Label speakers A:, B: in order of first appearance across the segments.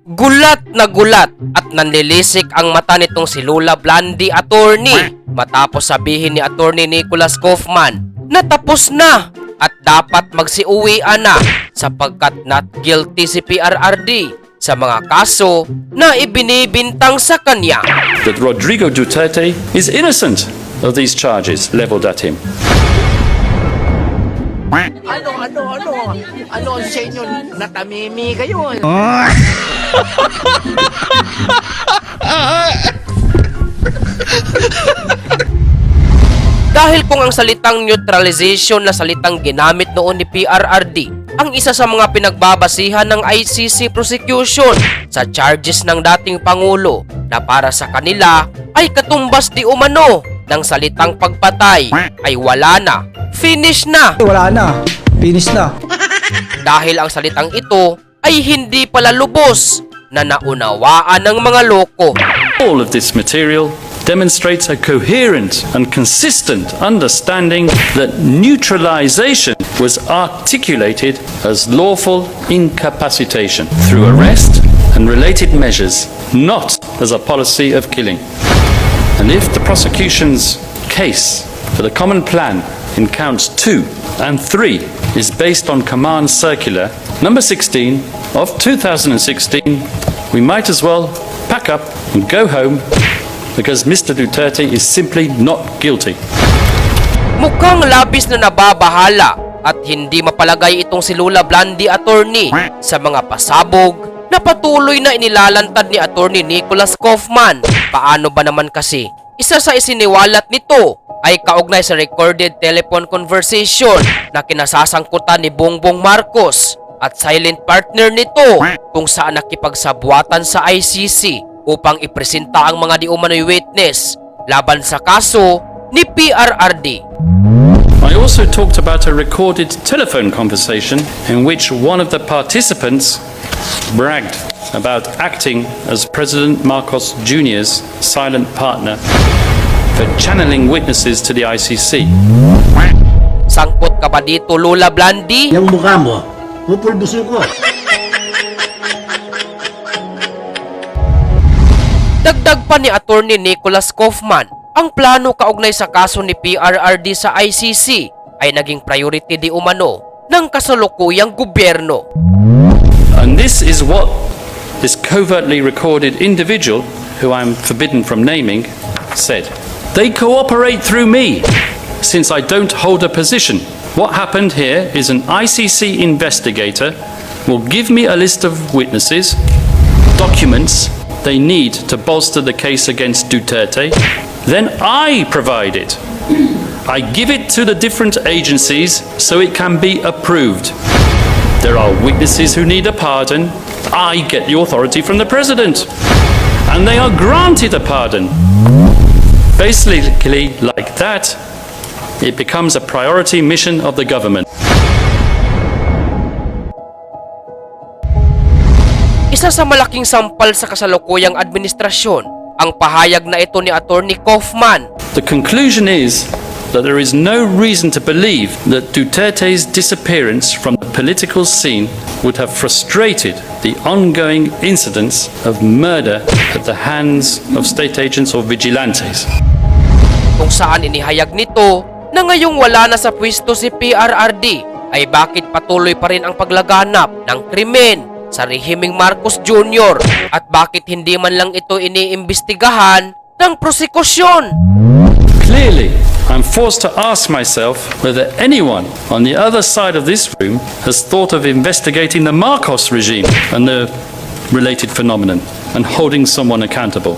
A: Gulat na gulat at nanlilisik ang mata nitong si Lola Blandy attorney matapos sabihin ni Atty.Nicholas Kaufman na tapos na at dapat magsiuwian na sapagkat not guilty si Fprrd sa mga kaso na ibinibintang sa kanya.
B: That Rodrigo Duterte is innocent of these charges leveled at him.
C: Ano sa inyo? Natamimi kayo.
A: Dahil kung ang salitang neutralization na salitang ginamit noon ni Fprrd ang isa sa mga pinagbabasihan ng ICC prosecution sa charges ng dating Pangulo na para sa kanila ay katumbas di umano ng salitang pagpatay ay wala na, finish na.
D: Wala na, finish na.
A: Dahil ang salitang ito ay hindi pala lubos na naunawaan ng mga loko.
B: All of this material demonstrates a coherent and consistent understanding that neutralization was articulated as lawful incapacitation through arrest and related measures, not as a policy of killing. And if the prosecution's case for the common plan in counts 2 and 3 is based on Command Circular number 16 of 2016, we might as well pack up and go home because Mr. Duterte is simply not guilty.
A: Mukhang labis na nababahala at hindi mapalagay itong si Lola Blandy attorney sa mga pasabog na patuloy na inilalantad ni Atty.Nicholas Kaufman. Paano ba naman kasi? Isa sa isiniwalat nito ay kaugnay sa recorded telephone conversation na kinasasangkutan ni Bongbong Marcos at silent partner nito kung saan nakipagsabuatan sa ICC upang ipresenta ang mga di umano'y witness laban sa kaso ni Fprrd.
B: I also talked about a recorded telephone conversation in which one of the participants bragged about acting as President Marcos Jr.'s silent partner for channeling witnesses to the ICC.
A: Sangkot ka ba dito, Lola Blandy?
E: Yung mukha mo, pupulbusin ko.
A: Dagdag pa ni Atty.Nicholas Kaufman, ang plano kaugnay sa kaso ni Fprrd sa ICC ay naging priority di umano ng kasalukuyang gobyerno.
B: And this is what this covertly recorded individual, who I'm forbidden from naming, said. They cooperate through me, since I don't hold a position. What happened here is an ICC investigator will give me a list of witnesses, documents they need to bolster the case against Duterte. Then I provide it. I give it to the different agencies so it can be approved. There are witnesses who need a pardon. I get the authority from the president. And they are granted a pardon. Basically, like that, it becomes a priority mission of the government.
A: Isa sa malaking sampal sa kasalukuyang administrasyon ang pahayag na ito ni Atty. Kaufman.
B: The conclusion is that there is no reason to believe that Duterte's disappearance from the political scene would have frustrated the ongoing incidents of murder at the hands of state agents or vigilantes.
A: Kung saan inihayag nito na ngayong wala na sa pwesto si Fprrd ay bakit patuloy pa rin ang paglaganap ng krimen sa rehimeng Marcos Jr. at bakit hindi man lang ito iniimbestigahan ng prosekusyon.
B: Clearly, I'm forced to ask myself whether anyone on the other side of this room has thought of investigating the Marcos regime and the related phenomenon and holding someone accountable.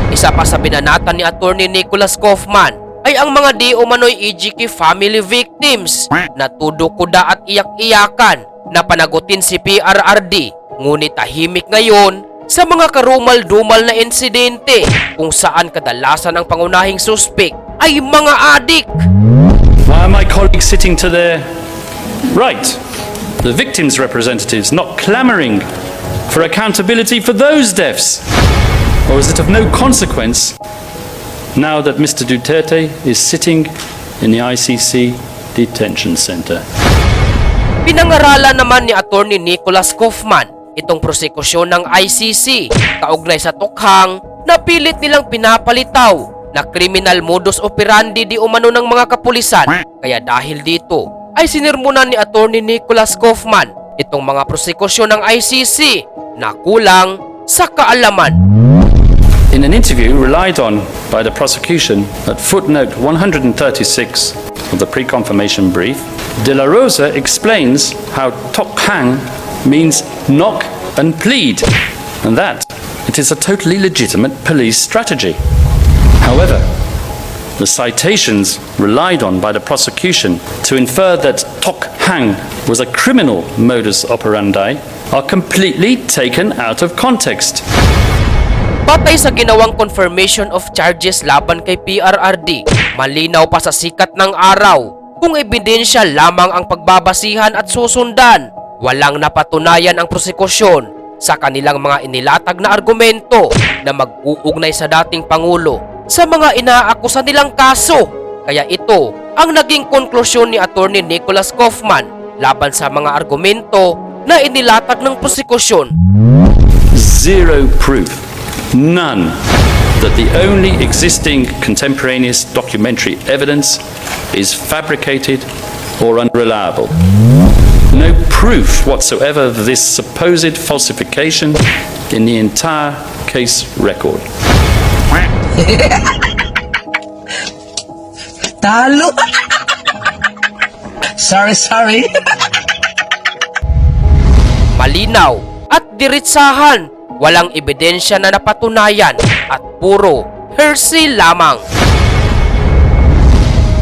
A: Isa pa sa binanatan ni Atty.Nicholas Kaufman ay ang mga di umano'y EJK family victims na tudo-kuda at iyak-iyakan na panagutin si Fprrd, ngunit tahimik ngayon sa mga karumal-dumal na insidente kung saan kadalasan ang pangunahing suspek ay mga adik.
B: Why are my colleagues sitting to their right, the victims' representatives, not clamoring for accountability for those deaths? Or is it of no consequence now that Mr. Duterte is sitting in the ICC detention center?
A: Pinangaralan naman ni Atty.Nicholas Kaufman itong prosekusyon ng ICC kaugnay sa tukhang na pilit nilang pinapalitaw na criminal modus operandi di umano ng mga kapulisan. Kaya dahil dito ay sinirmunan ni Atty.Nicholas Kaufman itong mga prosekusyon ng ICC na kulang sa kaalaman.
B: In an interview relied on by the prosecution at footnote 136 of the pre-confirmation brief, De La Rosa explains how tok hang means knock and plead, and that it is a totally legitimate police strategy. However, the citations relied on by the prosecution to infer that tok hang was a criminal modus operandi are completely taken out of context.
A: Batay sa ginawang confirmation of charges laban kay Fprrd, malinaw pa sa sikat ng araw kung ebidensya lamang ang pagbabasihan at susundan. Walang napatunayan ang prosekusyon sa kanilang mga inilatag na argumento na mag-uugnay sa dating Pangulo sa mga inaakusa nilang kaso. Kaya ito ang naging konklusyon ni Atty.Nicholas Kaufman laban sa mga argumento na inilatag ng prosekusyon.
B: Zero proof. None that the only existing contemporaneous documentary evidence is fabricated or unreliable. No proof whatsoever of this supposed falsification in the entire case record.
E: Talo! Sorry.
A: Malinaw at diretsahan, walang ebidensya na napatunayan at puro hearsay lamang.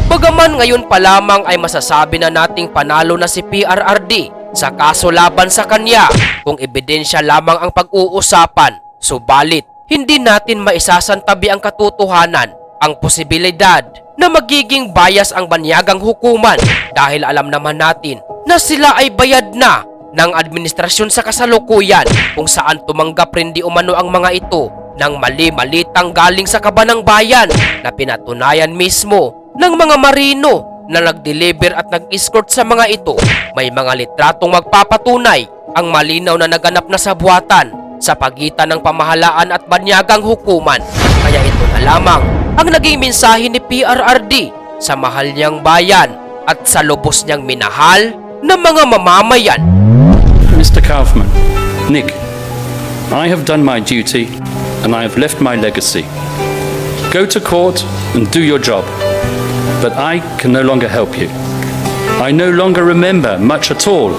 A: Bagaman ngayon pa lamang ay masasabi na nating panalo na si Fprrd sa kaso laban sa kanya kung ebidensya lamang ang pag-uusapan. Subalit, hindi natin maisasantabi ang katotohanan, ang posibilidad na magiging bias ang banyagang hukuman dahil alam naman natin na sila ay bayad na ng administrasyon sa kasalukuyan kung saan tumanggap rin di umano ang mga ito ng mali-malitang galing sa kabanang bayan na pinatunayan mismo ng mga marino na nag-deliver at nag-escort sa mga ito. May mga litratong magpapatunay ang malinaw na naganap na sabuatan sa pagitan ng pamahalaan at banyagang hukuman. Kaya ito na lamang ang naging mensahe ni Fprrd sa mahal niyang bayan at sa lubos niyang minahal na mga mamamayan.
B: Mr. Kaufman, Nick, I have done my duty and I have left my legacy. Go to court and do your job, but I can no longer help you. I no longer remember much at all,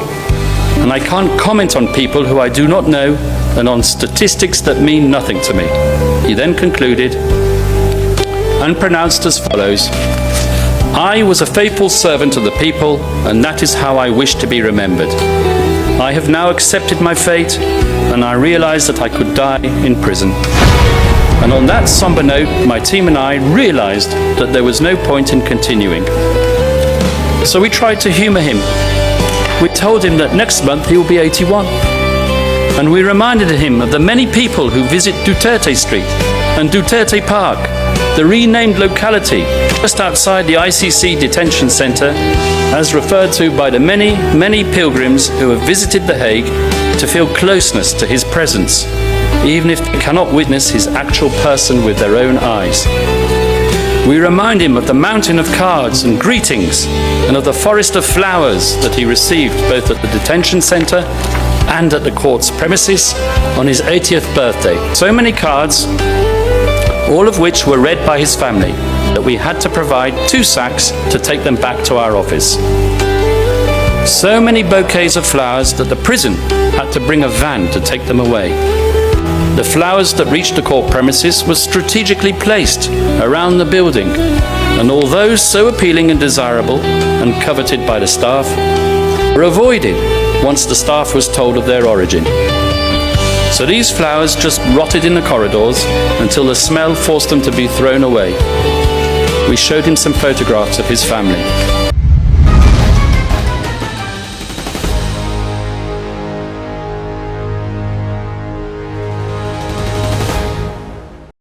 B: and I can't comment on people who I do not know and on statistics that mean nothing to me. He then concluded and pronounced as follows: I was a faithful servant of the people, and that is how I wish to be remembered. I have now accepted my fate, and I realize that I could die in prison. And on that somber note, my team and I realized that there was no point in continuing. So we tried to humor him. We told him that next month he will be 81. And we reminded him of the many people who visit Duterte Street and Duterte Park, the renamed locality just outside the ICC detention center, as referred to by the many, many pilgrims who have visited The Hague to feel closeness to his presence, even if they cannot witness his actual person with their own eyes. We remind him of the mountain of cards and greetings and of the forest of flowers that he received both at the detention center and at the court's premises on his 80th birthday. So many cards, all of which were read by his family, that we had to provide 2 sacks to take them back to our office. So many bouquets of flowers that the prison had to bring a van to take them away. The flowers that reached the court premises were strategically placed around the building, and although so appealing and desirable and coveted by the staff, were avoided once the staff was told of their origin. So these flowers just rotted in the corridors until the smell forced them to be thrown away. We showed him some photographs of his family.